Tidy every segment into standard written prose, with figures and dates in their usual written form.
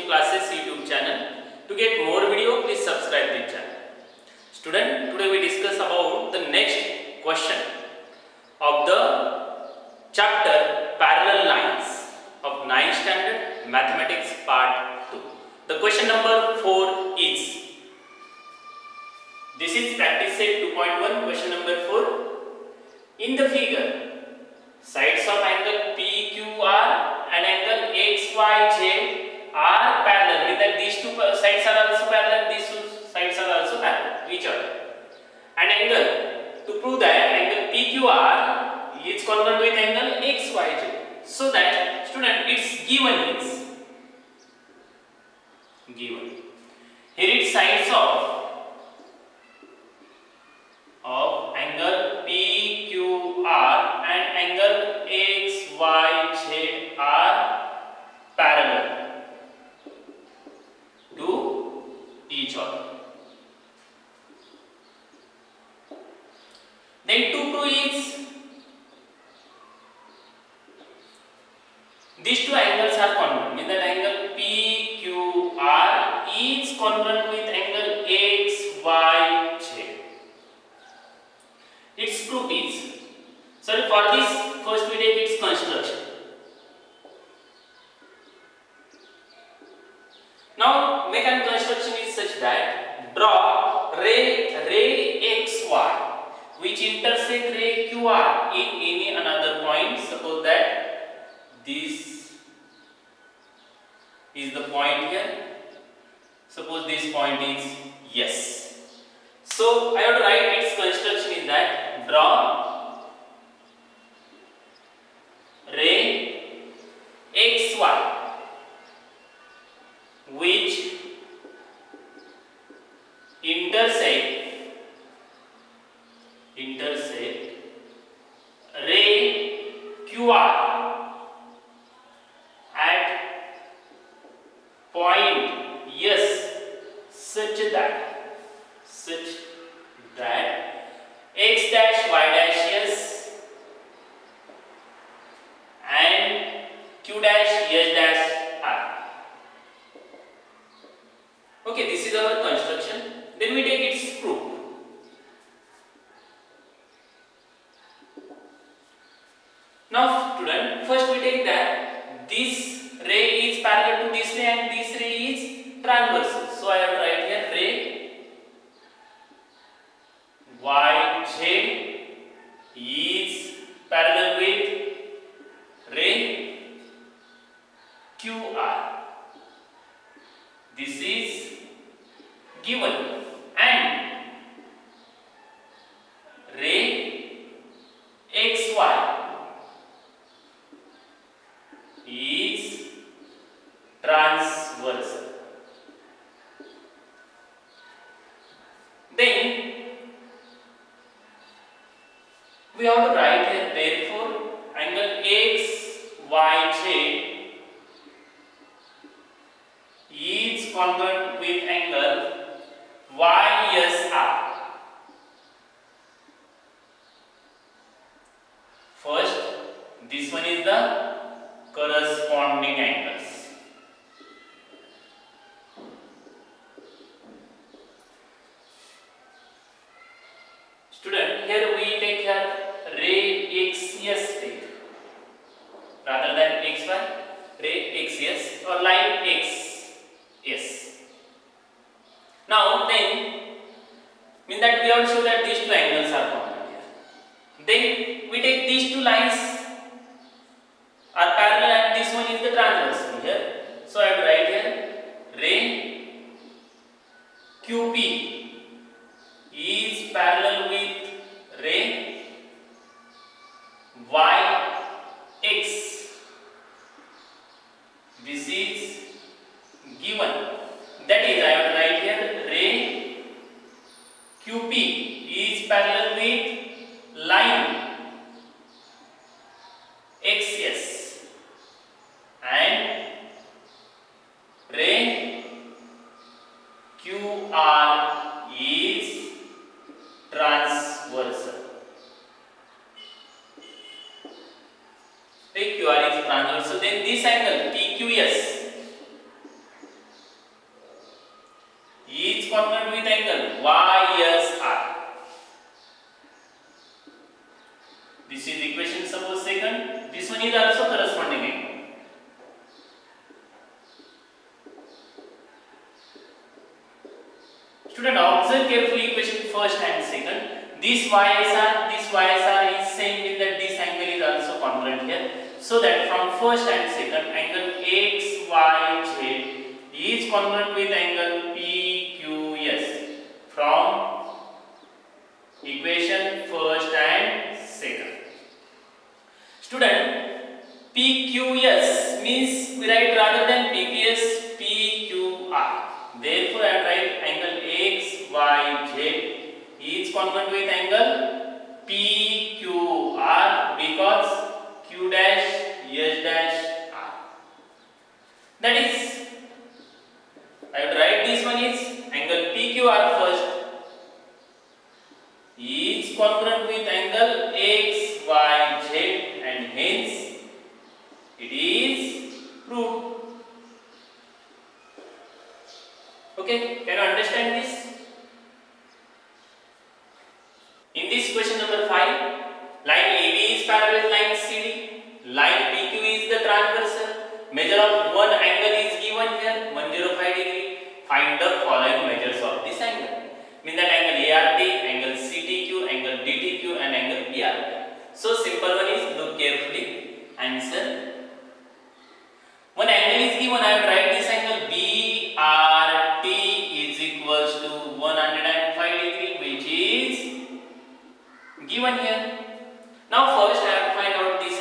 Classes YouTube channel. To get more video, please subscribe this channel. Student, today we discuss about the next question of the chapter Parallel Lines of 9th Standard Mathematics Part 2. The question number 4 is, this is practice set 2.1, question number 4. In the figure, sides of angle PQR and angle XYZ are parallel, means that these two sides are also parallel, these two sides are also parallel to each other. And angle, to prove that angle PQR is congruent with angle XYZ. So that student, it's given is given. Here it sides of angle PQR and angle XYZ are parallel to each other. Then to prove is, these two angles are congruent, means that angle PQR is congruent with angle XYZ. Its proof is, so for this first we take its construction. Now mechanical construction is such that draw ray XY which intersect ray QR in any another point. Suppose that this is the point here. Suppose this point is yes. So I have to write its construction is that draw ray XY which intersect ray QR at point S such that x dash y dash s and q dash s dash r. Okay, this is our construction. Then we take its proof. Now student, first we take that this ray is parallel to this ray and this ray is transversal. So I have to write here ray YZ is parallel with ray QR. This is given, and ray XY is transversal. Then we have to write here, therefore angle XYZ is congruent with angle YSR. First, this one is the corresponding angles. Student, here we take here ray XS take rather than XY, ray XS or line XS. Now then, mean that we have to show that these two angles are congruent here. Then we take these two lines are parallel and this one is the transversal here. So I have to write here ray QP is parallel with ray YX. This is given. That is, I have to write here ray QP is parallel with line XS and ray QR is transversal. Ray QR is transversal. Then this angle PQS is congruent with angle YSR. This is equation suppose second. This one is also corresponding angle. Student, observe carefully equation first and second. This YSR is same with that this angle is also congruent here. So that from first and second, angle XYZ is congruent with angle PQS from equation first and second. Student, PQS means we write rather than PQS, PQR. Therefore, I write angle XYZ is congruent with angle PQR because Q dash S dash R. That is, I would write this one is angle PQR first is congruent with angle XYZ and hence it is proved. Okay, can you understand this? In this question number 5, line AB is parallel with line CD, line PQ is the transversal, measure of one angle is given here, 105 degree. Find the following measures of this angle. Mean that angle ART, angle CTQ, angle DTQ and angle PRP. So simple one is, look carefully, answer. One angle is given, I will write this angle BRT is equals to 105 degree, which is given here. Now first I have to find out this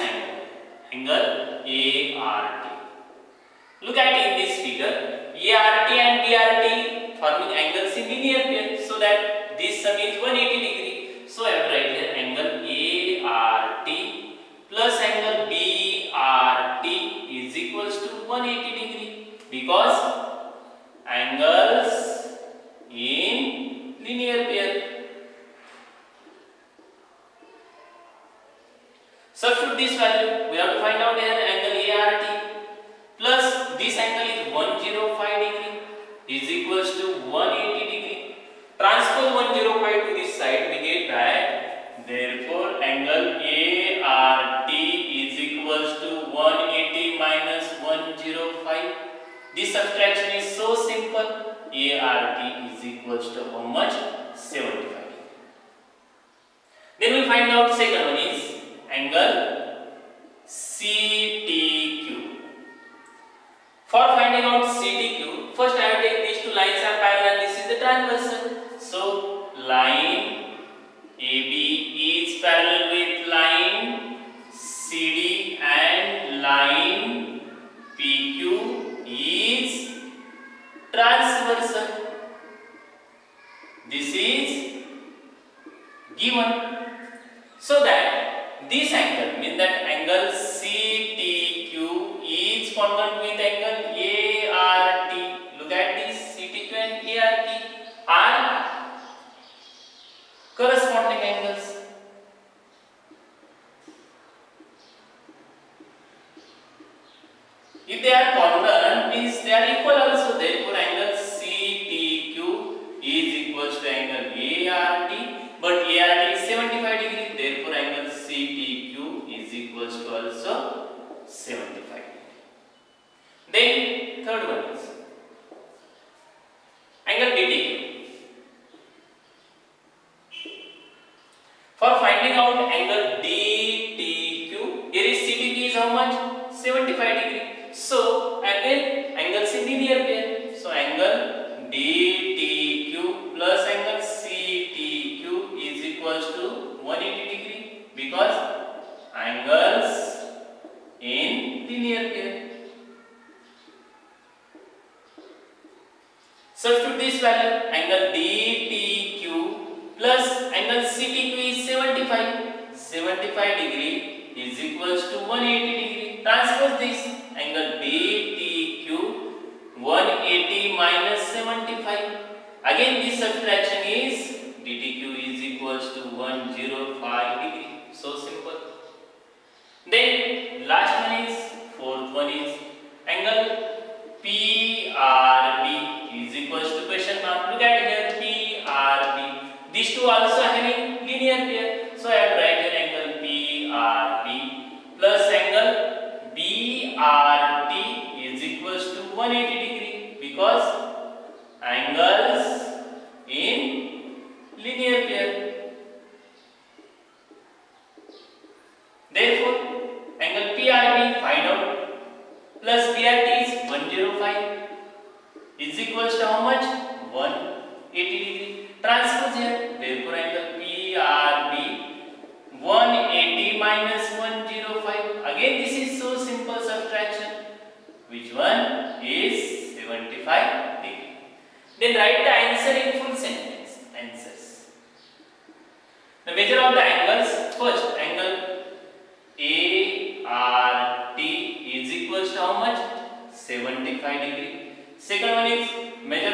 angle ART. Look at in this figure, ART and BRT forming angles in linear pair, so that this sum is 180 degree. So I have to write here angle ART plus angle BRT is equals to 180 degree because angles in linear pair. Substitute this value, we have to find out here angle ART plus this angle is 105 degree is equals to 180 degree. Transpose 105 to this side, we get back. Therefore, angle ART is equals to 180 minus 105. This subtraction is so simple. ART is equals to how much? 75. Then we find out second one is angle CTQ. For finding out CTQ, first I have to take these two lines are parallel. This is the transversal. So line AB is parallel with line CD and line PQ is transversal. This is given. So that this angle means that angle CTQ is congruent with angle ART. Look at this, CTQ and ART are corresponding angles. If they are congruent, means they are equal also. Therefore, angle CTQ is equals to angle ART, but ART is 75 degree. Therefore, angle CTQ is equals to also 75. Then third one is angle DTQ. For finding out angle DTQ, here is CTQ is how much? 75 degree. So again angles in linear pair. So angle DTQ plus angle CTQ is equals to 180 degree because angles in linear pair. Substitute this value, angle DTQ plus angle CTQ is 75 degree is equals to 180 degree. Transpose this, angle DTQ 180 minus 75. Again this subtraction is DTQ is equals to 105 degree. So simple. Then last one is, fourth one is angle PRB is equals to question mark. Look at two also having linear pair. So I have to write an angle PRB plus angle BRT is equals to 180 degree because angles in linear pair. Therefore, angle PRB find out plus BRT is 105 is equals to how much? 180 degree. Transpose here. Therefore, angle PRB 180 minus 105. Again, this is so simple subtraction. Which one is 75 degree? Then write the answer in full sentence. Answers. The measure of the angles. First, angle ART is equals to how much? 75 degree. Second one is measure